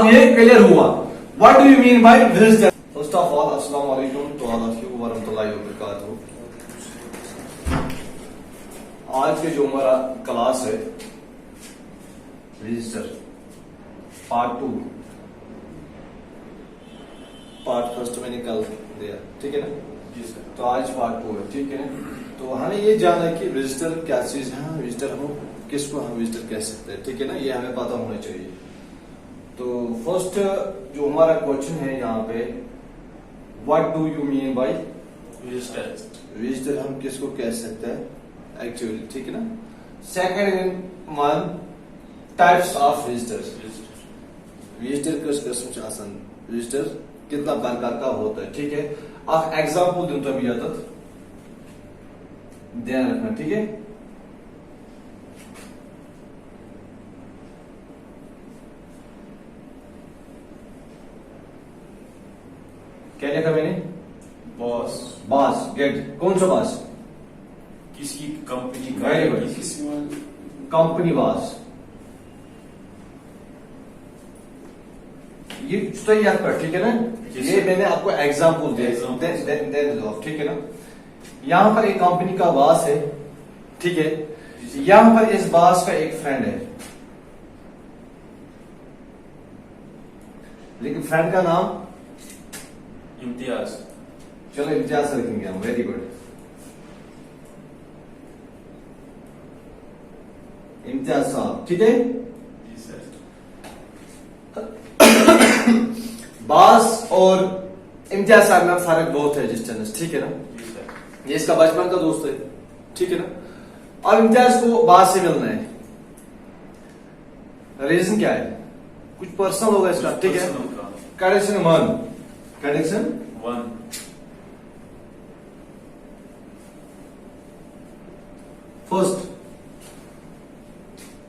अब ये क्लियर हुआ। What do you mean by visitor? First of all अस्सलाम वालेकुम टू ऑल ऑफ यू व रहमतुल्लाहि व बरकातहू। आज के जो हमारा क्लास है रजिस्टर पार्ट 2, पार्ट फर्स्ट मैंने कल दिया, ठीक है ना जी सर। तो आज पार्ट 2 है, ठीक है ना। तो हमें ये जानना है कि रजिस्टर क्या चीज है, रजिस्टर हम किसको हम रजिस्टर कह सकते हैं, ठीक है ना, ये हमें पता होना चाहिए। तो फर्स्ट जो हमारा क्वेश्चन है यहाँ पे, what do you mean by register? Register हम किसको कह सकते हैं एक्चुअली, ठीक है ना। Second one types of register, register किस किस्म से आसान, रजिस्टर कितना प्रकार का होता है, ठीक है। आप एग्जाम्पल दिन तो अभी आता ध्यान रखना, ठीक है। क्या लिखा मैंने? बॉस, बास, गेट, कौन सा बास? किसी कंपनी का, Very good. किसी कंपनी बास, ये सही याद कर, ठीक है ना। ये मैंने आपको एग्जाम्पल दिया, ठीक है ना। यहां पर एक कंपनी का बास है, ठीक है। यहां पर इस बास का एक फ्रेंड है, लेकिन फ्रेंड का नाम इम्तियाज। चलो इम्तियाज से लिखेंगे हम, वेरी गुड। इम्तियाज साहब, ठीक है। जी सर। बास और इम्तियाज साहब में फर्क बहुत है डिस्टेंस, ठीक है ना। जी सर। ये इसका बचपन का दोस्त है, ठीक है ना। और इम्तियाज को बास से मिलना है, रीजन क्या है? कुछ पर्सनल होगा इसका, ठीक है। कंडीशन 1, कंडीशन 1, फर्स्ट,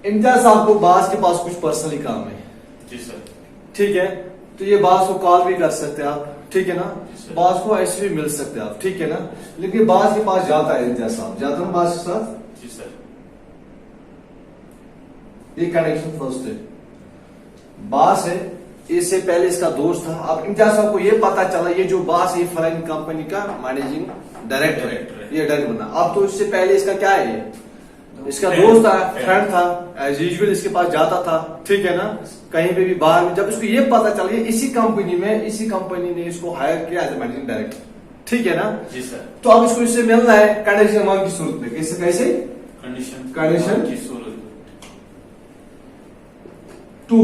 इम्तियाज साहब को बास के पास कुछ पर्सनली काम है, जी सर। ठीक है। तो ये बास को कॉल भी कर सकते हैं आप, ठीक है ना। जी सर। बास को ऐसे भी मिल सकते हैं आप, ठीक है ना। लेकिन बास के पास जाता है इम्तियाज साहब, जाता है बास के साथ, जी सर। ये कनेक्शन फर्स्ट है। बास है, इससे पहले इसका दोस्त था। अब इम्तियाज साहब को ये पता चला ये जो बास ये फलानी कंपनी का मैनेजिंग डायरेक्टर है, ये डायरेक्टर बना। अब तो इससे पहले इसका क्या है, ये इसका दोस्त था, फ्रेंड था, एज यूजुअल इसके पास जाता था, ठीक है ना। कहीं पे भी बाहर में, जब इसको ये पता चल गया इसी कंपनी ने इसको हायर किया एज मैनेजिंग डायरेक्टर, ठीक है ना। जी सर। तो अब इसको इससे मिलना है कंडीशन 1 की सूरत में। कैसे कैसे? कंडीशन की सूरत, 2,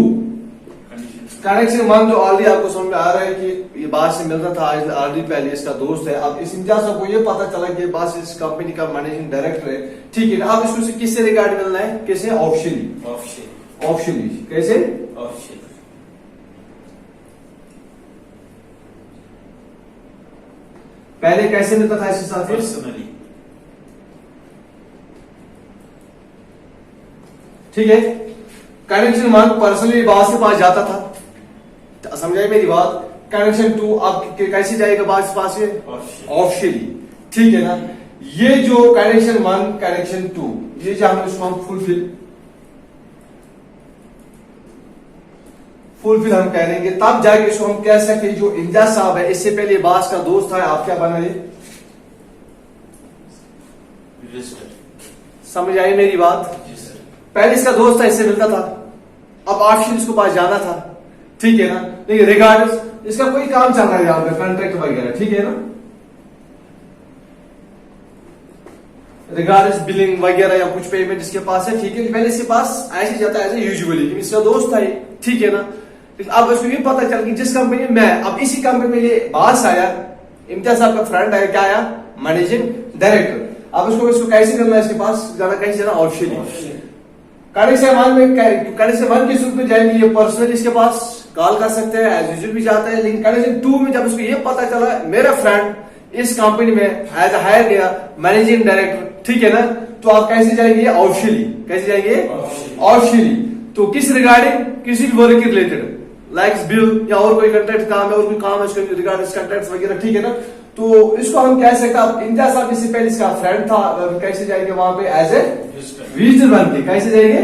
कंडीशन कनेक्शन 1 जो ऑलरेडी आपको समझ में आ रहा है कि ये बास से मिलता था, ऑलरेडी पहले इसका दोस्त है। अब इस इम्तियाज साहब को ये पता चला कि बास इस कंपनी का मैनेजिंग डायरेक्टर है, ठीक है ना। अब इसको किससे रिगार्ड मिलना है? कैसे? Officially, officially. कैसे? ऑफिशियल। पहले कैसे मिलता था इसके साथ? पर्सनली, ठीक है। कनेक्शन 1 पर्सनली बास के पास जाता था, समझाई मेरी बात। कनेक्शन 2 अब कैसे जाएगा बास के पास? ऑफिशियली, ठीक है ना। ये जो कनेक्शन 1 कनेक्शन 2 ये जो इसको हम फुलफिल हम कह देंगे, तब जाके इसको हम कह सकते हैं जो इम्तियाज साहब है इससे पहले बास का दोस्त था, आप क्या बना ये? रजिस्टर। समझ आई मेरी बात? जी सर। पहले इसका दोस्त था, इससे मिलता था, अब ऑफिशियल इसको पास जाना था, ठीक है ना। लेकिन रिगार्ड्स इसका कोई काम चल रहा है यहाँ पे, कॉन्ट्रैक्ट वगैरह, ठीक है ना। रिगार्ड्स बिलिंग वगैरह या कुछ पेमेंट इसके पास है, ठीक है। पहले इसके पास ऐसे जाता है ऐसे यूजुअली, लेकिन इसका दोस्त था ये, ठीक है ना। लेकिन अब इसको ये पता चल कि जिस कंपनी में मैं, अब इसी कंपनी में ये बास आया, इम्तियाज साहब का फ्रेंड आया, क्या आया? Managing director. अब इसको कैसे करना है? इसके पास जाना, कैसे जाना? ऑफिशियली। कनेक्शन 1 की सूरत में जाएंगे, ये पर्सनली इसके पास कॉल कर सकते हैं, एज यूजुअल भी जाता है। लेकिन कनेक्शन 2 में जब इसको ये पता चला मेरा फ्रेंड इस कंपनी में एज हायर गया मैनेजिंग डायरेक्टर, ठीक है ना, तो आप कैसे जाएंगे? ऑफिशियली। कैसे जाएंगे? ऑफिशियली। तो किस रिगार्डिंग? किसी भी वर्क के रिलेटेड, लाइक बिल या और कोई कॉन्ट्रैक्ट काम है और कोई काम है उसके रिगार्डिंग कॉन्ट्रैक्ट वगैरह, ठीक है ना। तो इसको हम कह सकते हैं, इम्तियाज साहब इससे पहले इसका फ्रेंड था, कैसे जाएंगे वहां पे? एज ए विजिटर बन के। कैसे जाएंगे?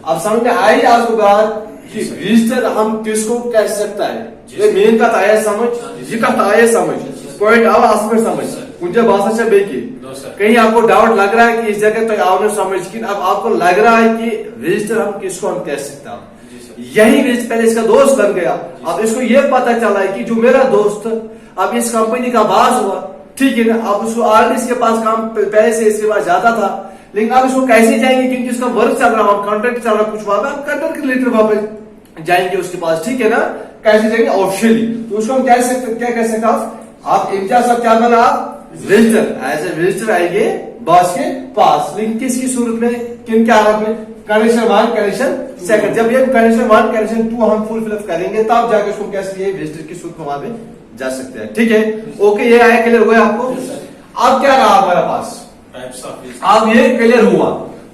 अब समझ में आई आपको बात? कि विजिटर हम किसको कह सकता है। जी ये मेन कथ आया समझ, जी ये कथ आया समझ, पॉइंट आवा असल में समझ। कुछ बात से बेकी नो सर। कहीं आपको डाउट लग रहा है कि इस जगह तो आओ समझ कि अब आपको लग रहा है कि विजिटर हम किसको हम कह सकते हैं। जी सर। यही विजिटर पहले इसका दोस्त बन गया, अब इसको ये पता चला है कि जो मेरा दोस्त अब इस कंपनी का बास हुआ, ठीक है ना। अब उसको ऑलरेडी इसके पास काम पहले से इसके पास जाता था, लेकिन अब इसको कैसे जाएंगे क्योंकि उसका वर्क चल रहा है, कॉन्ट्रैक्ट चल रहा है कुछ वहां पे, कॉन्ट्रैक्ट रिलेटेड वहां पे जाएंगे उसके पास, ठीक है ना। कैसे जाएंगे ऑफिशियली, तो उसको हम कह सकते क्या कह सकते आप इम्तियाज साहब क्या बना, आप विजिटर, एज ए विजिटर आएंगे बॉस के पास, लेकिन किसकी सूरत में, किन के हालत में, कंडीशन 1 कंडीशन 2। जब ये कंडीशन 1 कंडीशन 2 हम फुलफिल करेंगे तब जाके उसको कैसे विजिटर की सूरत में वहां पे जा सकते हैं, ठीक है। ओके, ये आया, क्लियर हुआ आपको। अब क्या रहा हमारे पास, टाइप्स ऑफ अब ये क्लियर हुआ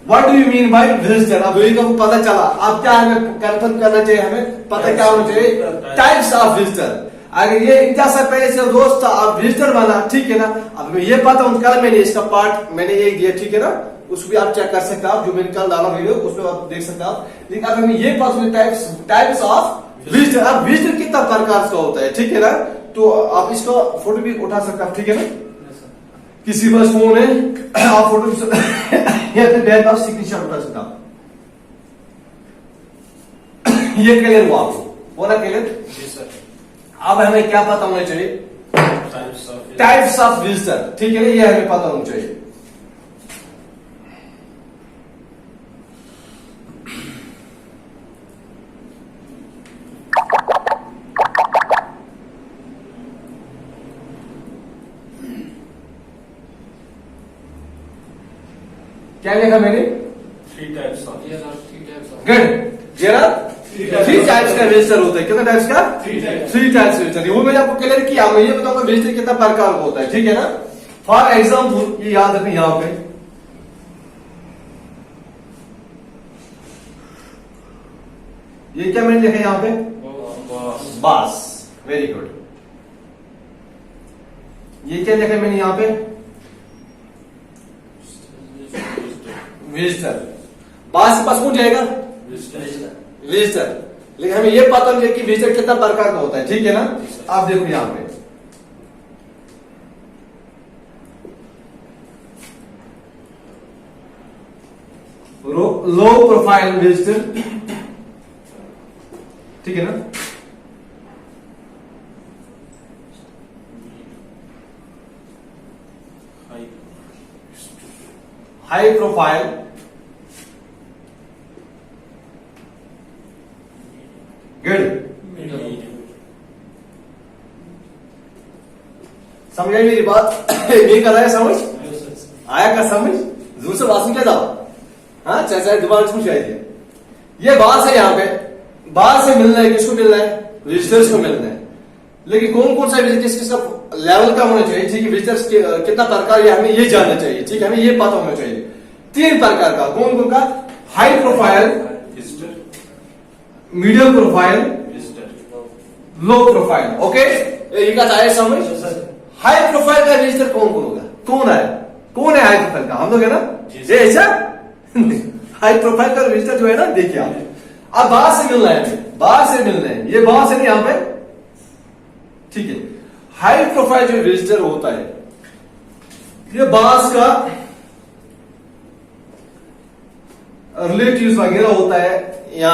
what do you mean by visitor. अब ये तो पता चला, अब क्या हमें कंफर्म करना चाहिए, हमें पता क्या होना चाहिए, टाइप्स ऑफ विजिटर। अगर ये इम्तियाज से पहले से दोस्त था, अब विजिटर बना, ठीक है ना। अब ये पता कल मैंने इसका पार्ट मैंने ये दिया, ठीक है ना, उसको भी आप चेक कर सकते हैं, आप जो मैंने कल डाला वीडियो उसमें आप देख सकते हैं आप। लेकिन अब हमें ये पता टाइप्स ऑफ विजिटर, अब विजिटर कितना प्रकार का होता है, ठीक है ना। तो आप इसका फोटो भी उठा सकते हैं, ठीक है ना। किसी पास फोन है, आप फोटो बैग आप सिग्नेचर उठा सकते हैं। ये क्लियर हुआ आपको, बोला क्लियर। जी सर। अब हमें क्या पता होना चाहिए, टाइप्स ऑफ विजिटर, ठीक है ना, ये हमें पता होना चाहिए। क्या लिखा मैंने, 3 टाइप्स ऑफ गुड। जरा 3 टाइप्स का विजिटर होता है, कितना टाइप्स का, 3 टाइप्स विजिटर। वो मैंने आपको क्लियर किया, मैं ये बताऊंगा विजिटर कितना प्रकार का होता है, ठीक है ना। फॉर एग्जाम्पल ये याद रखें, यहां पे ये क्या मैंने लिखा यहां पे, बॉस, वेरी गुड। ये क्या लिखा मैंने यहां पे, विजिटर। बॉस के पास कौन जाएगा, विजिटर। लेकिन हमें ये पता नहीं कि विजिटर कितना प्रकार का होता है, ठीक है ना। आप देखो यहां पे लो प्रोफाइल विजिटर, ठीक है ना। High profile, good. समझ आई मेरी बात, ये कर रहा है समझ, आया का समझ, जोर से बात क्या था, हाँ चाहे दिमाग कुछ आएगी। ये बात है, यहाँ पे बात से मिलना है, किसको मिलना है, विजिटर्स को मिलना है। लेकिन कौन कौन सा विजिटर किसका लेवल का होना चाहिए, ठीक है, विजिटर्स कितना प्रकार, ये हमें ये जानना चाहिए, ठीक है, हमें ये पता होना चाहिए। 3 प्रकार का, कौन कौन का, high profile visitor, medium profile, visitor, low profile. Okay, ये का आया समझ। हाई प्रोफाइल का विजिटर कौन कौन होगा, कौन है हाई प्रोफाइल का, हम लोग है ना, ये ऐसा हाई प्रोफाइल का विजिटर जो है ना, देखिए आप अब बाहर से मिलना है, बाहर से मिलना है, ये बाहर से नहीं यहां पे, ठीक है। हाई प्रोफाइल जो विजिटर होता है, ये बास का रिलेटिव्स वगैरह होता है या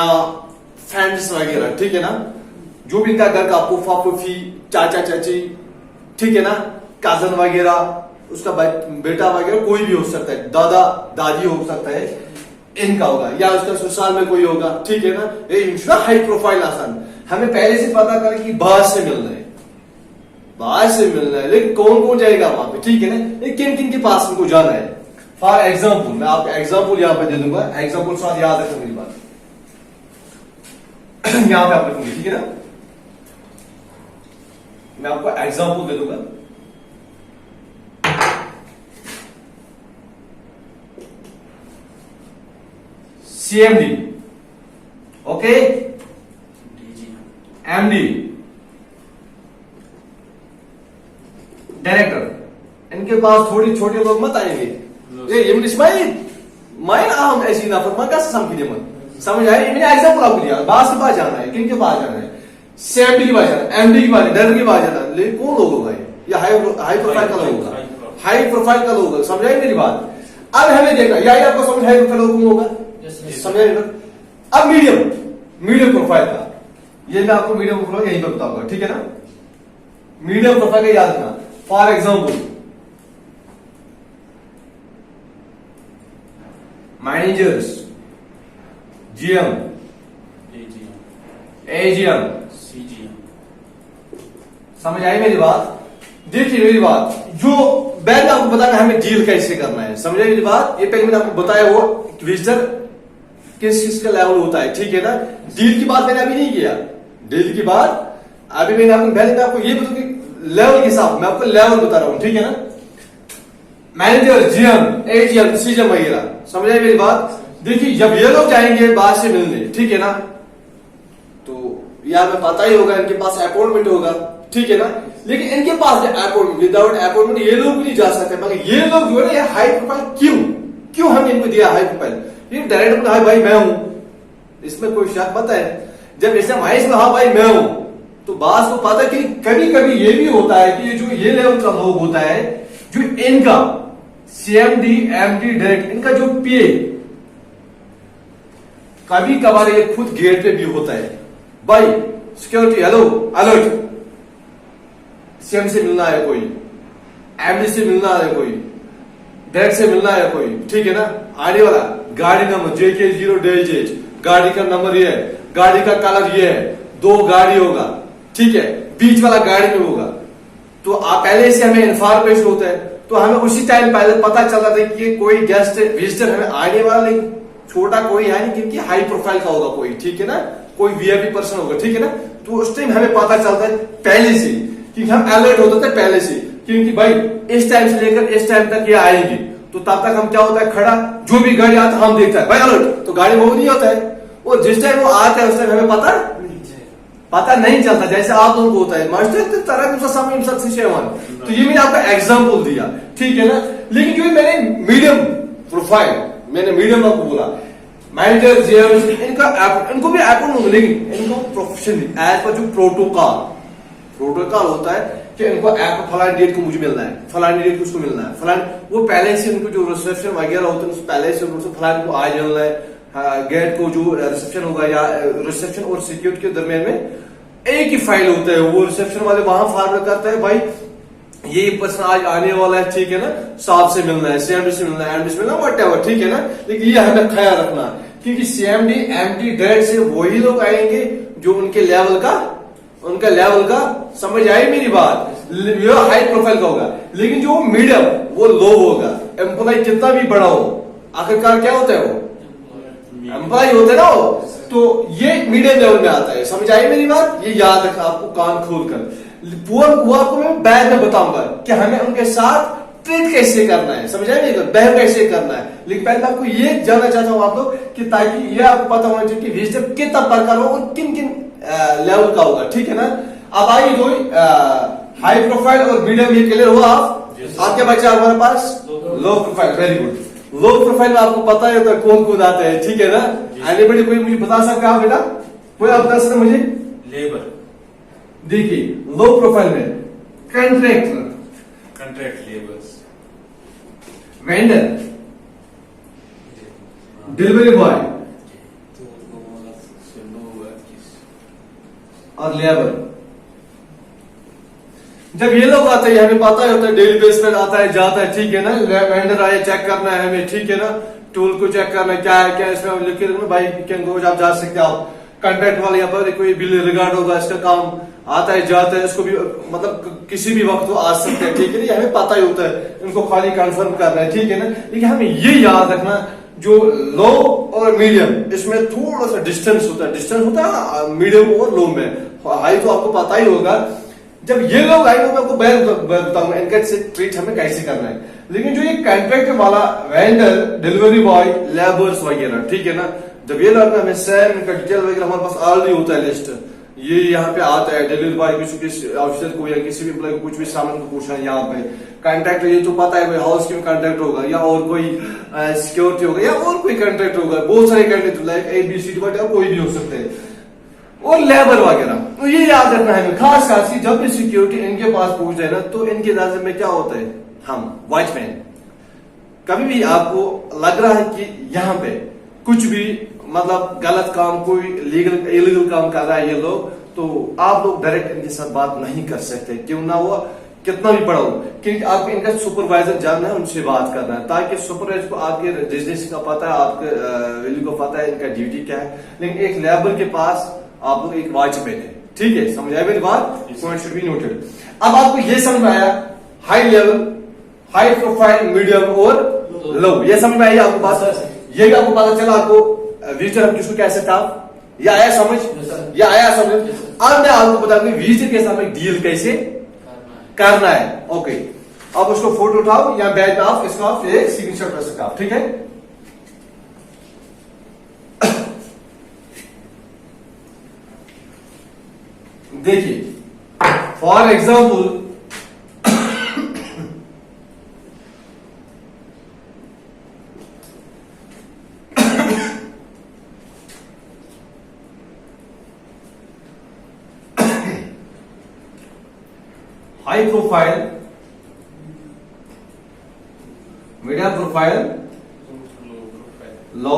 फ्रेंड्स वगैरह, ठीक है ना। जो भी इनका घर का फूफा फूफी, चाचा चाची, ठीक है ना, कजन वगैरह, उसका बेटा वगैरह, कोई भी हो सकता है, दादा दादी हो सकता है, इनका होगा, या उसका ससुराल में कोई होगा, ठीक है ना। ये हाई प्रोफाइल आसान, हमें पहले से पता करें कि बाहर से मिलना है, बाहर से मिलना है, लेकिन कौन कौन जाएगा वहां पे, ठीक है ना, किन किन के पास उनको जाना है। फॉर एग्जाम्पल मैं आपको एग्जाम्पल यहां पे दे दूंगा, एग्जाम्पल साथ याद रखें मेरी बात, यहां पे आप रखूंगी, ठीक है ना। मैं आपको एग्जाम्पल दे दूंगा, CMD, ओके, MD, डायरेक्टर, इनके पास थोड़ी छोटे लोग मत आएंगे। ये इंग्लिश माइन आम ऐसी नाफरमान का समझिए मन समझ आए? मैंने एग्जाम्पल आपको दिया, बास के पास जाना है, किन के पास जाना है, सीएमडी के पास जाना है, एमडी के पास, डायरेक्टर के पास जाना है, लेकिन कौन लोग होगा ये हाई प्रोफाइल का लोग होगा, हाई प्रोफाइल का लोग होगा। समझ आए मेरी बात? अब हमें देखना, या आपको समझ हाई प्रोफाइल कौन होगा, समझ आए? अब मीडियम प्रोफाइल का, ये मैं आपको मीडियम प्रोफाइल यहीं पर बताऊंगा, ठीक है ना? मीडियम प्रोफाइल का याद रखना। For example managers, GM, AGM, समझ आई मेरी बात? देखिए मेरी बात, जो बैंक आपको बताना हमें डील कैसे करना है, समझ आई मेरी बात? ये पहले मैंने आपको बताया वो विजिटर किस का लेवल होता है, ठीक है ना? डील की बात मैंने अभी नहीं किया, डील की बात अभी मैंने आपको पहले मैं आपको ये बताऊं कि लेवल के हिसाब मैं आपको लेवल बता रहा हूं, ठीक है ना? मैनेजर, जीएम, एजीएम, सीजीएम वगैरह, समझ आई मेरी बात? देखिए जब ये लोग जाएंगे बाहर से मिलने, ठीक है ना, तो यार में पता ही होगा इनके पास अपॉइंटमेंट होगा, ठीक है ना? लेकिन इनके पास अपॉइंटमेंट, विदाउट अपॉइंटमेंट ये लोग भी नहीं जा सकते, मगर ये लोग जो है ना हाई प्रोफाइल क्यों हमने इनको दिया हाई प्रोफाइल? ये डायरेक्ट हाई भाई मैं हूं, इसमें कोई शक पता है? जब ऐसे महेश में हाँ भाई मैं हूं, तो बास को पता है कि कभी कभी ये भी होता है कि जो ये लेवल का लोग होता है, जो इनका सीएमडी, एमडी, डायरेक्ट इनका जो पीए कभी कभार ये खुद गेट पे भी होता है, भाई सिक्योरिटी हेलो अलर्ट, सीएम से मिलना है कोई, एमडी से मिलना है कोई, डायरेक्ट से मिलना है कोई, ठीक है ना? आने वाला गाड़ी नंबर JK0DH, गाड़ी का नंबर ये है, गाड़ी का कलर ये है, 2 गाड़ी होगा, ठीक है, बीच वाला गाड़ी में होगा, तो आप पहले से हमें इन्फॉर्मेशन होता है, तो हमें उसी टाइम पहले पता चल रहा था कि कोई गेस्ट विजिटर हमें आने वाला, लेकिन छोटा कोई है नहीं, क्योंकि हाई प्रोफाइल का होगा कोई, ठीक है ना? कोई वीआईपी पर्सन होगा, ठीक है ना? तो उस टाइम हमें पता चलता है पहले से, क्योंकि हम अलर्ट होते थे पहले से, क्योंकि भाई इस टाइम से लेकर इस टाइम तक ये आएंगे, तो तब तक हम क्या होता है खड़ा, जो भी गाड़ी आता है हम देखता है भाई अलर्ट, तो गाड़ी मूव नहीं होता है, और जिस टाइम वो आता है उस टाइम हमें पता नहीं चलता, जैसे आप लोगों को होता है मास्टर तो ये मैंने आपको एग्जाम्पल दिया, ठीक है ना? लेकिन जो मैंने मीडियम प्रोफाइल, मैंने मीडियम आपको बोला, मैनेजर, जीएम, इनको भी अपॉइंट होगा, लेकिन इनको प्रोफेशनली एज पर जो प्रोटोकॉल होता है कि इनको ऐप फलानी डेट को मुझे मिलना है, फलानी डेट को उसको मिलना है, फलानी, वो पहले से उनको जो रिसेप्शन वगैरह होते हैं पहले से उनको फलानी को आज मिलना है, गेट को जो रिसेप्शन होगा या रिसेप्शन और सिक्योरिटी के दरमियान में एक ही फाइल होता है, वो रिसेप्शन वाले वहां फॉरवर्ड करता है भाई ये पर्सन आज आने वाला है, ठीक है ना? साहब से मिलना है, सीएमडी से मिलना है, एमडी से मिलना है, व्हाटएवर, ठीक है ना? लेकिन ये हमें ख्याल रखना, क्योंकि सीएमडी, एमडी, डायरेक्ट से वही लोग आएंगे जो उनके लेवल का समझ आई मेरी बात? ये हाई प्रोफाइल का होगा, लेकिन जो मीडियम वो लो होगा। एम्प्लॉय कितना भी बड़ा हो, आखिरकार क्या होता है वो एम्प्लॉय होता है ना वो, तो ये मीडियम लेवल में आता है। समझ आई मेरी बात? ये याद रखना आपको कान खोल कर। वो आपको मैं बाद में बताऊंगा कि हमें उनके साथ ट्रीट कैसे करना है, समझ आई मेरी? बिहेव कैसे करना है। लेकिन पहले आपको ये जानना चाहता हूं आप लोग कि ताकि ये आपको पता होना चाहिए कि विजिटर कितना प्रकार हो और किन किन लेवल का होगा, ठीक है ना? अब आइए दो हाई प्रोफाइल और मीडियम, ये क्लियर हुआ आपके बच्चे हमारे पास? Low profile, very good. Low profile में आपको पता है तो कौन कौन आता है, ठीक है ना? एनीबॉडी कोई मुझे बता सकता है बेटा? कोई आप बता सकते मुझे? लेबर। देखिए लो प्रोफाइल में contractor, contract labours, vendor, delivery boy और लेबर। जब ये लोग आते हैं हमें पता होता है डेली बेस पर आता है जाता है, ठीक है ना? वेंडर आए चेक करना है हमें, ठीक है ना? टूल को चेक करना है क्या है क्या इसमें लिख के रखना भाई, आप जा सकते हो। आप कॉन्ट्रैक्ट वाले यहाँ पर कोई बिल रिगार्ड होगा, इसका काम आता है जाता है, इसको भी मतलब किसी भी वक्त वो आ सकते हैं, ठीक है ना? ये हमें पता ही होता है, इनको खाली कंफर्म करना है, ठीक है ना? लेकिन हमें ये याद रखना जो लो और मीडियम इसमें थोड़ा सा डिस्टेंस होता है मीडियम और लो में। हाई तो आपको पता ही होगा। जब ये लोग आए तो मैं आपको बताऊंगा इनका से ट्रीट हमें कैसे करना है। लेकिन जो ये कॉन्ट्रैक्ट वाला वेंडर, डिलीवरी बॉय, लेबर्स वगैरह, ठीक है ना? जब ये लोग हमें सैम इनका डिटेल वगैरह हमारे पास ऑलरेडी होता है लिस्ट, ये यहाँ पे आता है डिलीवरी बॉय किसी ऑफिसर को या किसी भी एम्प्लॉय को कुछ भी सामान को पूछना है यहाँ पे कॉन्ट्रैक्ट, ये तो पता है भाई हाउस की कॉन्ट्रैक्ट होगा या और कोई सिक्योरिटी होगा या और कोई कॉन्ट्रैक्ट होगा, बहुत सारे कॉन्ट्रैक्ट लाइक ABCD वगैरह कोई भी हो सकते हैं, और लेबर वगैरह। तो ये याद रखना है खास खास की जब भी सिक्योरिटी इनके पास पहुंच जाए ना तो इनके अंदाजे में क्या होता है, हम वॉचमैन कभी भी आपको लग रहा है कि यहाँ पे कुछ भी मतलब गलत काम कोई इलीगल काम कर रहा है ये लोग, तो आप लोग डायरेक्ट इनके साथ बात नहीं कर सकते, क्यों ना वो कितना भी बड़ा हो, क्योंकि आपको इनका सुपरवाइजर जानना है, उनसे बात करना है, ताकि सुपरवाइजर को आपके रेजिडेंस का पता है, आपके वैल्यू को पता है, इनका ड्यूटी क्या है। लेकिन एक लेबर के पास आप लोग एक वॉचमैन है, ठीक है, समझ आया मेरी बात, पॉइंट शुड बी नोटेड। अब आपको ये समझ में आया high level, high profile, medium और लो, ये समझ में आई आपको बात, ये भी आपको पता चला आपको विजिटर हम किसको कह सकते आप, या आया समझ, या आया समझ। अब मैं आपको बता दूं विजिटर के साथ में डील कैसे करना है। ओके, अब उसको फोटो उठाओ या बैग में आप इसका आप एक सिग्नेचर कर सकते आप, ठीक है। देखिए for example high profile, medium profile, low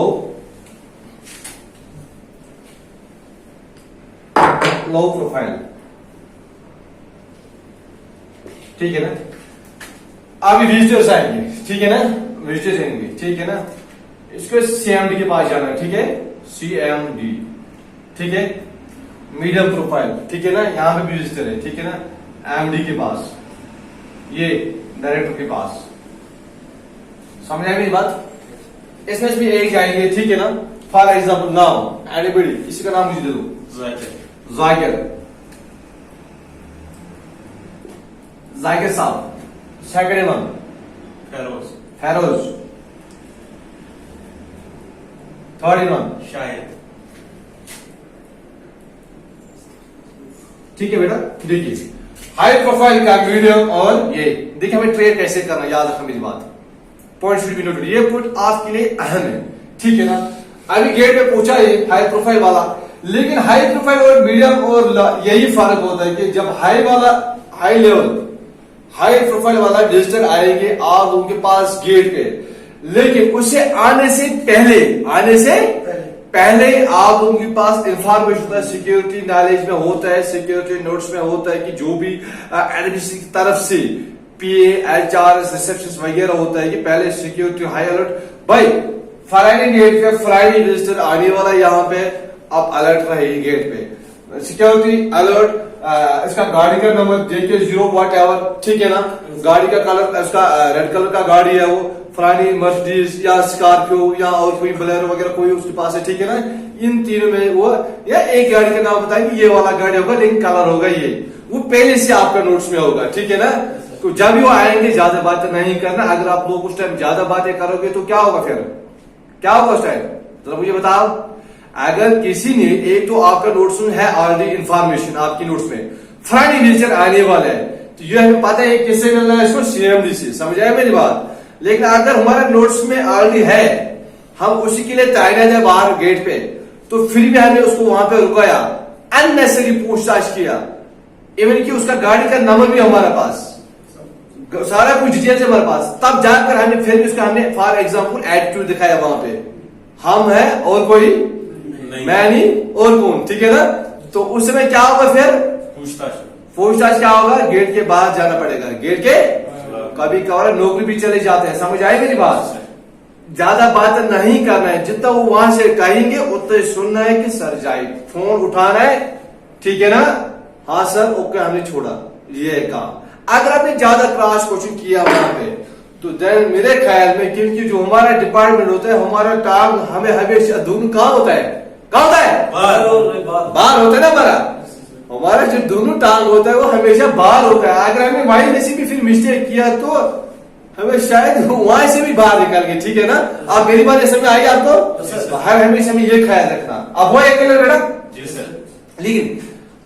profile, ठीक है ना। अभी विजिटर्स आएंगे, ठीक है ना, विजिटर्स आएंगे, ठीक है ना, इसको CMD के पास जाना है, ठीक है, CMD, ठीक है। मीडियम प्रोफाइल, ठीक है ना, यहां पे भी विजिटर है, ठीक है ना, MD के पास, ये डायरेक्टर के पास, समझ आए मेरी बात। इसमें भी एक जाएंगे, ठीक है ना। फॉर एग्जाम्पल नाउ एनीबॉडी, किसी का नाम मुझे दे दो, जाकिर साहब। सेकंड इमाम फेरोज, थर्ड इमाम शाहिद, ठीक है बेटा। देखिए हाई प्रोफाइल का मीडियम और ये देखिए हमें ट्रेड कैसे करना, याद रखना मेरी बात, पॉइंट शुड बी नोटेड, ये पॉइंट आपके लिए अहम है, ठीक है ना। अभी गेट में पूछा ये हाई प्रोफाइल वाला, लेकिन हाई प्रोफाइल और मीडियम और यही फर्क होता है कि जब हाई वाला हाई लेवल हाई प्रोफाइल वाला विजिटर आएंगे आप उनके पास गेट पे, लेकिन उससे आने से पहले आप लोगों के पास इंफॉर्मेशन होता है, सिक्योरिटी नॉलेज में होता है, सिक्योरिटी नोट्स में होता है कि जो भी एडमिनिस्ट्रेशन की तरफ से PA HR रिसेप्शन वगैरह होता है कि पहले सिक्योरिटी हाई अलर्ट भाई, फ्राइडे गेट पे फ्राइडे विजिटर आने वाला, यहाँ पे आप अलर्ट रहे गेट पे, सिक्योरिटी अलर्ट, इसका गाड़ी का नंबर JK0 वॉट एवर, ठीक है ना, गाड़ी का कलर इसका रेड कलर का गाड़ी है, वो फरानी मर्सिडीज या स्कॉर्पियो या और कोई बोलेरो वगैरह कोई उसके पास है, ठीक है ना। इन तीनों में वो या एक गाड़ी का नाम बताएंगे, ये वाला गाड़ी होगा लेकिन कलर होगा ये, वो पहले से आपका नोट्स में होगा, ठीक है ना। तो जब भी वो आएंगे ज्यादा बातें नहीं करना, अगर आप लोग उस टाइम ज्यादा बातें करोगे तो क्या होगा, फिर क्या होगा उस टाइम, जरा मुझे बताओ। अगर किसी ने एक तो आपका नोट्स में है ऑलरेडी इंफॉर्मेशन आपकी नोट्स में फ्राइडे विजिटर आने वाला है, तो ये हमें पता है किससे मिलना है, इसको CMD से, समझ आया मेरी बात। लेकिन अगर हमारे नोट्स में ऑलरेडी है, हम उसी के लिए तैयार है बाहर गेट पे, तो फिर भी हमने उसको वहां पे रुकाया, अननेसेसरी पूछताछ किया, इवन कि उसका गाड़ी का नंबर भी हमारे पास, सारा कुछ डिटेल्स है हमारे पास, तब जाकर हमने फिर भी उसका हमने फॉर एग्जाम्पल एटीट्यूड दिखाया वहां पे, हम है और कोई मैं नहीं और कौन, ठीक है ना। तो उस समय क्या होगा, फिर पूछताछ क्या होगा, गेट के बाहर जाना पड़ेगा, गेट के कभी कभार नौकरी भी चले जाते हैं, समझ आए मेरी बात। ज्यादा बात नहीं करना है, जितना वो वहां से कहेंगे उतना ही सुनना है कि सर जाए, फोन उठाना है, ठीक है ना, हाँ सर ओके हमने छोड़ा, ये काम। अगर आपने ज्यादा क्रॉस क्वेश्चन किया वहां पे, तो देन मेरे ख्याल में, क्योंकि जो हमारा डिपार्टमेंट होता है, हमारा टांग हमें हमेशा दोनों कहाँ होता है, कहाँ होता है, बाहर होता है ना हमारा जो दोनों टांग होता है वो हमेशा बाहर होता है। अगर हमने वहीं से भी फिर मिस्टेक किया तो हमें शायद वहां से भी बाहर निकल गए, ठीक है ना। आप मेरी बात समझ आई आपको, हर हमेशा में ये ख्याल रखना। अब वो एक बेटा, जी सर। लेकिन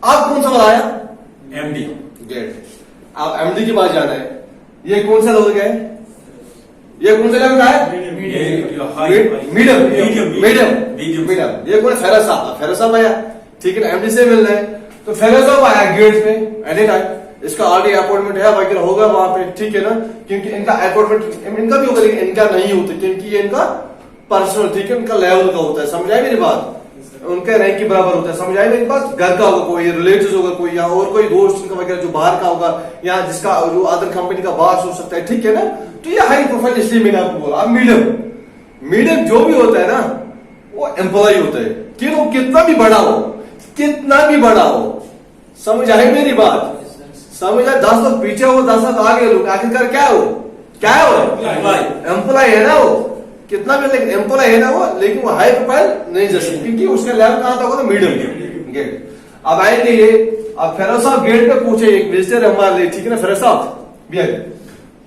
अब कौन सा वाला आया? MD. गेट. अब एमडी के पास जाना है. ये कौन सा लेवल का है? ये कौन सा लेवल का है? मीडियम. ये कौन है? फेरो साहब. फेरो साहब आया, ठीक है ना, एमडी से मिलना है. तो फेरो साहब आया गेट पे एनी टाइम. इसका ऑलरेडी अपॉइंटमेंट है वगैरह होगा वहां पे, ठीक है ना, क्योंकि इनका अपॉइंटमेंट इनका भी होगा लेकिन इनका नहीं होता क्योंकि ये इनका पर्सनल, ठीक है, इनका लेवल का होता है. समझाए मेरी बात? उनके रैंक के बराबर होता है. समझाए मेरी बात? घर का होगा कोई, रिलेटिव होगा कोई, या और कोई दोस्त उनका वगैरह जो बाहर का होगा, या जिसका जो अदर कंपनी का बॉस हो सकता है, ठीक है ना. तो ये हाई प्रोफाइल इसलिए मैंने आपको बोला. अब मीडियम जो भी होता है ना वो एम्प्लॉय होता है, कि वो कितना भी बड़ा हो. समझ आई मेरी बात? समझ आए? 10 लोग पीछे हो, 10 लोग आगे लोग, आखिरकार क्या हो एम्प्लॉय है ना वो. कितना भी लेकिन एम्प्लॉय है ना वो, लेकिन वो हाई प्रोफाइल नहीं जा सकती क्योंकि उसका लेवल कहां तक होगा? Medium gate. अब आएंगे ये. अब फेरो साहब गेट पे पूछे, एक विजिटर है हमारे लिए, ठीक है ना, फेरो साहब भी आए.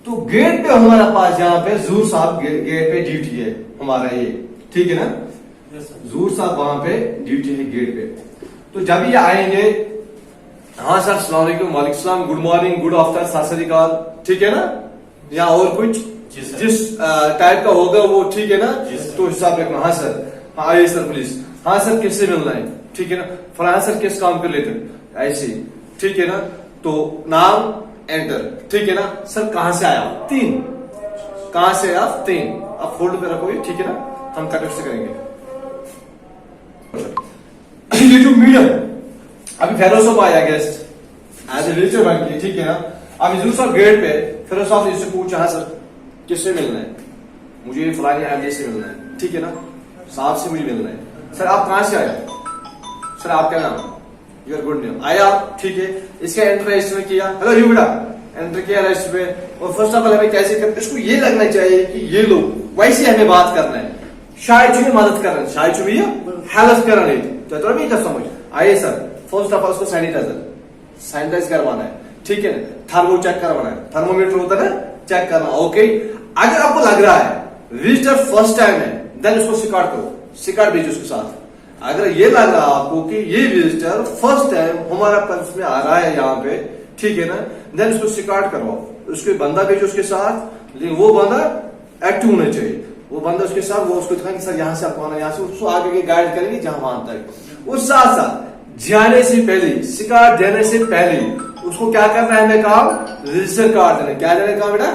तो गेट पे हमारे पास यहाँ पे जूर साहब गेट पे ड्यूटी है हमारा ये, ठीक है ना. जूर साहब वहां पे ड्यूटी है गेट पे. तो जब ये आएंगे, हाँ सर अस्सलाम वालेकुम, वालेकुम सलाम, गुड मॉर्निंग, गुड आफ्टर, सत श्री अकाल, ठीक है ना, या और कुछ जिस टाइप का होगा वो, ठीक है ना, तो हिसाब रखना. हाँ सर, हाँ आइए सर प्लीज. हाँ सर किससे मिलना है? ठीक है ना. फलाना सर किस काम के रिलेटेड ऐसे, ठीक है ना. तो नाम एंटर, ठीक है ना. सर कहां से आया? 3. कहां से आया? 3. आप फोल्ड पे रखोगे, ठीक है ना, हम कनेक्ट से करेंगे. ये जो मीडियम अभी फेरोसो आया गेस्ट एज ए विजिटर बन के, ठीक है ना. अभी जरूर साहब गेट पे फेरोज साहब ने इससे पूछा, हाँ सर किससे मिलना है? मुझे फलानी एमडी से मिलना है, ठीक है ना, साहब से मुझे मिलना है. सर आप कहां से आए? सर आपका नाम? Your good name. आया आप, ठीक है. इसका एंटर रजिस्टर किया. हेलो यू बेटा, एंटर किया रजिस्टर पे. और फर्स्ट ऑफ ऑल हमें कैसे करते, इसको ये लगना चाहिए कि ये लोग वैसे हमें बात करना है, शायद तुम्हें मदद कर रहे हैं, शायद तुम्हें हेल्प कर रहे हैं. तो थोड़ा भी कर समझ. आइए सर, फर्स्ट ऑफ ऑल उसको सैनिटाइज करवाना है, ठीक है ना. थर्मो चेक करवाना है, थर्मोमीटर होता है चेक करना. ओके. अगर आपको लग रहा है विजिटर फर्स्ट टाइम है, देन उसको सिकार्ड करो, सिकार्ड भेजो उसके साथ. अगर ये लग रहा है आपको कि ये विजिटर फर्स्ट टाइम हमारा पर्स में आ रहा है यहाँ पे, ठीक है ना, देन उसको सिकार्ड करवाओ, उसको बंदा भेजो उसके साथ. लेकिन वो बंदा एक्टिव होना चाहिए, वो बंदा उसके साथ, वो उसको दिखाएंगे सर यहाँ से आपको आना, यहाँ से उसको आगे गाइड करेंगे जहां वहां तक. उस साथ साथ जाने से पहले, सिकार्ड देने से पहले उसको क्या करना है हमें काम? रजिस्टर कार्ड देना. क्या देना काम बेटा?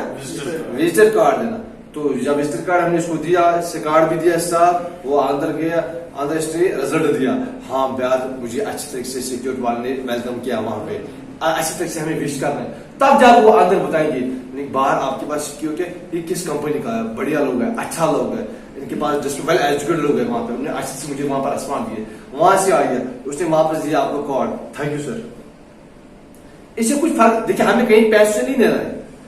रजिस्टर कार्ड देना. तो जब रजिस्टर कार्ड हमने इसको दिया, सिकार्ड भी दिया साथ, वो अंदर गया, अंदर इसने रिजल्ट दिया. हाँ यार मुझे अच्छी तरीके से सिक्योरिटी वाले ने वेलकम किया, वहां पे अच्छी तरीके से हमें विश करना है. तब जब वो अंदर बताएंगे, नहीं बाहर आपके पास सिक्योरिटी है, ये किस कंपनी का है, बढ़िया लोग है, अच्छा लोग है, इनके पास जस्ट वेल एजुकेटेड लोग है वहां पे, उन्होंने अच्छे से मुझे वहां पर रिस्पॉन्ड दिए. वहां से आ गया, उसने वापस दिया आपको कार्ड, थैंक यू सर. इससे कुछ फर्क, देखिए हमें कहीं पैसे से नहीं देना है,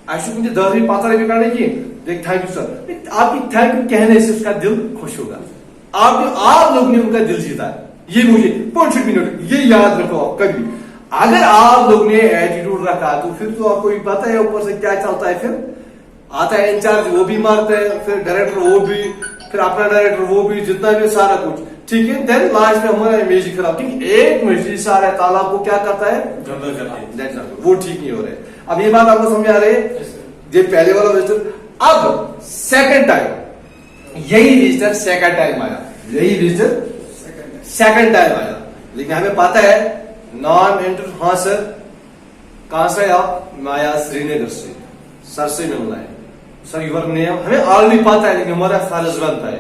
ऐसे मुझे 10 रुपये 5 रुपये करने की, देख थैंक यू सर. आपकी थैंक यू कहने से उसका दिल खुश होगा. आप लोग ने उनका दिल जीता है, ये मुझे नोट, ये याद रखो आप कभी. अगर आप लोग ने एटीट्यूड रखा तो फिर तो आपको भी पता है ऊपर से क्या चलता है. फिर आता है इंचार्ज, वो भी मारता है, फिर डायरेक्टर वो भी, फिर अपना डायरेक्टर वो भी, जितना भी सारा कुछ, ठीक है. देन लास्ट में हमारा इमेज ही खराब, क्योंकि एक मजलिस आ रहा है तालाब को क्या करता है, वो ठीक नहीं हो रहा है. अब ये बात आपको समझ आ रही है? ये पहले वाला विजिटर. अब सेकंड टाइम यही विजिटर सेकंड टाइम आया, लेकिन हमें पता है नॉन एंटर. हाँ सर कहां से आप? मैं आया श्रीनगर से, सर से मिलना है. Sir your name? हमें ऑलरेडी पता है लेकिन हमारा फर्ज बनता है.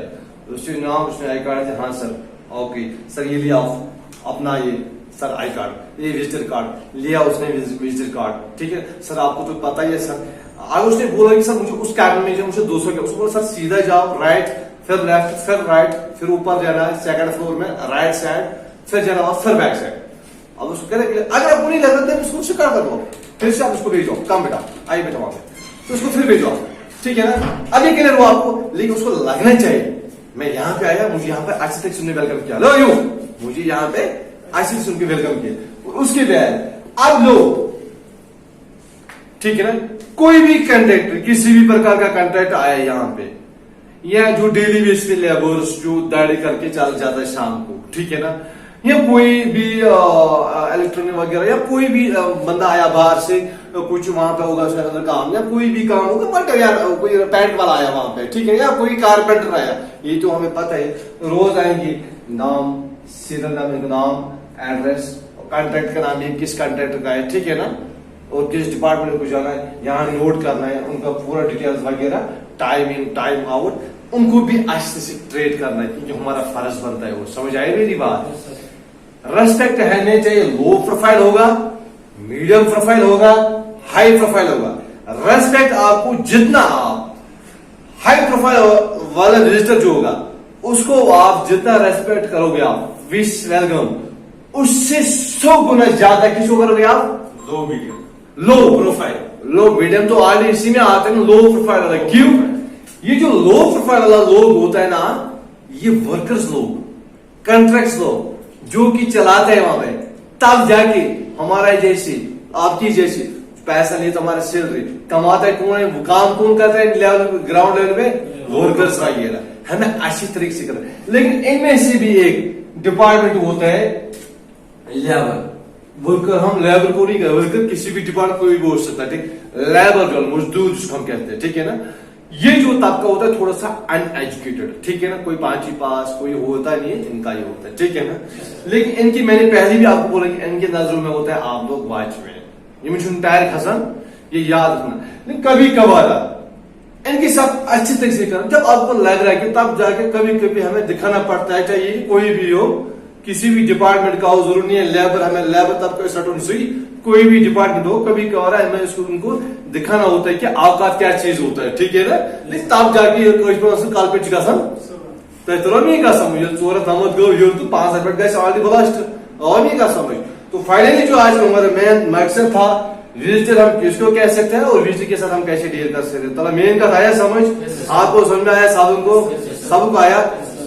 उसके नाम, उसने आई कार्ड थे. हाँ सर. ओके सर ये लिया अपना ये सर आई कार्ड, ये विजिटर कार्ड लिया उसने, विजिटर कार्ड, ठीक है. सर आपको तो पता ही है सर. आगे उसने बोला कि सर मुझे उस कैबिन में मुझे 200 के, उसको बोला सर सीधा जाओ, राइट फिर लेफ्ट फिर राइट, फिर ऊपर जाना है सेकंड फ्लोर में राइट साइड, फिर जाना और फिर बैक साइड. अब उसको कह रहे अगर आपको नहीं लग रहा है उसको शिकार कर लो, फिर से आप उसको भेजो, काम बेटा आइए बेटा वहां पे, तो उसको फिर भेजो, ठीक है ना. अब ये क्लियर हुआ आपको, लेकिन उसको लगना चाहिए मैं यहाँ पे आया, मुझे यहाँ पे अच्छे तक सुनने वेलकम किया, लो यू मुझे यहाँ पे अच्छे से सुन के वेलकम किया. उसके बाद अब लो, ठीक है ना, कोई भी कॉन्ट्रैक्टर किसी भी प्रकार का कॉन्ट्रैक्ट आया यहाँ पे, या जो डेली बेस पे लेबर्स जो दाढ़ी करके चल जाता है शाम को, ठीक है ना, या कोई भी इलेक्ट्रॉनिक वगैरह या कोई भी बंदा आया बाहर से, कुछ वहां पे होगा शायद काम या कोई भी काम होगा, बट यार कोई पेंट वाला आया वहां पे, ठीक है, या कोई कारपेंटर आया, ये तो हमें पता है, रोज आएंगे, नाम, सीरियल नंबर, नाम, एड्रेस, कॉन्ट्रैक्ट का नाम, ये किस कॉन्ट्रैक्टर का है, ठीक है ना, और किस डिपार्टमेंट को जाना है, यहाँ नोट करना है, उनका पूरा डिटेल्स वगैरह, टाइम इन टाइम आउट, उनको भी अच्छे से ट्रेड करना है, क्योंकि हमारा फर्ज बनता है वो। समझ आई मेरी बात? रेस्पेक्ट है नहीं चाहिए, लो प्रोफाइल होगा, मीडियम प्रोफाइल होगा, हाई प्रोफाइल होगा। रेस्पेक्ट आपको जितना आप हाई प्रोफाइल वाला रजिस्टर जो होगा उसको आप जितना रेस्पेक्ट करोगे, आप विश वेलकम, उससे 100 गुना ज्यादा किसको करोगे आप? लो मीडियम, लो प्रोफाइल। लो मीडियम तो ऑलरेडी इसी में आते हैं, लो प्रोफाइल वाला। क्यों? ये जो लो प्रोफाइल वाला लोग होता है ना, ये वर्कर्स लोग, कॉन्ट्रैक्ट्स लोग जो कि चलाते हैं वहां पे, तब जाके हमारा जैसे आपकी जैसे पैसा नहीं तो हमारा सैलरी कमाता है कौन है, वो काम कौन करता है लेवल, ग्राउंड लेवल पे वर्कर्स वगैरह, हमें अच्छी तरीके से करना है। लेकिन इनमें से भी एक डिपार्टमेंट होता है लेबर, वर्कर। हम लेबर को नहीं, वर्कर किसी भी डिपार्टमेंट को भी बोल सकता है, ठीक, लेबर जो मजदूर जिसको हम कहते हैं, ठीक है ना। ये जो तबका होता है थोड़ा सा अनएजुकेटेड, ठीक है ना, कोई 5वीं पास कोई होता नहीं है, इनका ही होता है, ठीक है ना। लेकिन इनकी मैंने पहले भी आपको बोला कि इनके नजरों में होता है आप लोग वॉचमैन, ये मुझे टायर खसन, ये याद रखना। लेकिन कभी कभार इनके साथ अच्छी तरह से करना, जब आपको लग रहा है कि तब जाके कभी कभी हमें दिखाना पड़ता है, चाहे कोई भी हो, किसी भी डिपार्टमेंट का हो, जरूरी नहीं है लेबर, हमें लेबर तब कोई भी डिपार्टमेंट हो, कभी कभार हमें इसको उनको दिखाना होता है कि आपका क्या चीज होता है, ठीक है ना। लेकिन तब जाके काल पे गसन तो नहीं कसम, ये 4 गो ये तो 5 रुपए गए ऑलरेडी बलास्ट और नहीं का समझ। तो फाइनली जो आज हमारा मेन मकसद था, विजिटर हम किसको कह सकते हैं और विजिटर के साथ हम कैसे डील कर सकते हैं, तो मेन का आया समझ, आपको समझ में आया, सबको आया।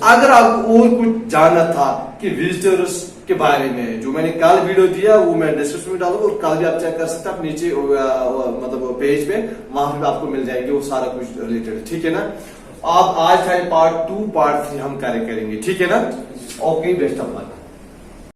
अगर आपको और कुछ जानना था कि विजिटर्स के बारे में, जो मैंने कल वीडियो दिया वो मैं डिस्क्रिप्शन में डालूंगा, और कल भी आप चेक कर सकते हैं, आप नीचे मतलब पेज पे, वहां पे आपको मिल जाएंगे वो सारा कुछ रिलेटेड, ठीक है ना। आप आज चाहे पार्ट 2 पार्ट 3 हम कार्य करेंगे, ठीक है ना। Okay, best of luck.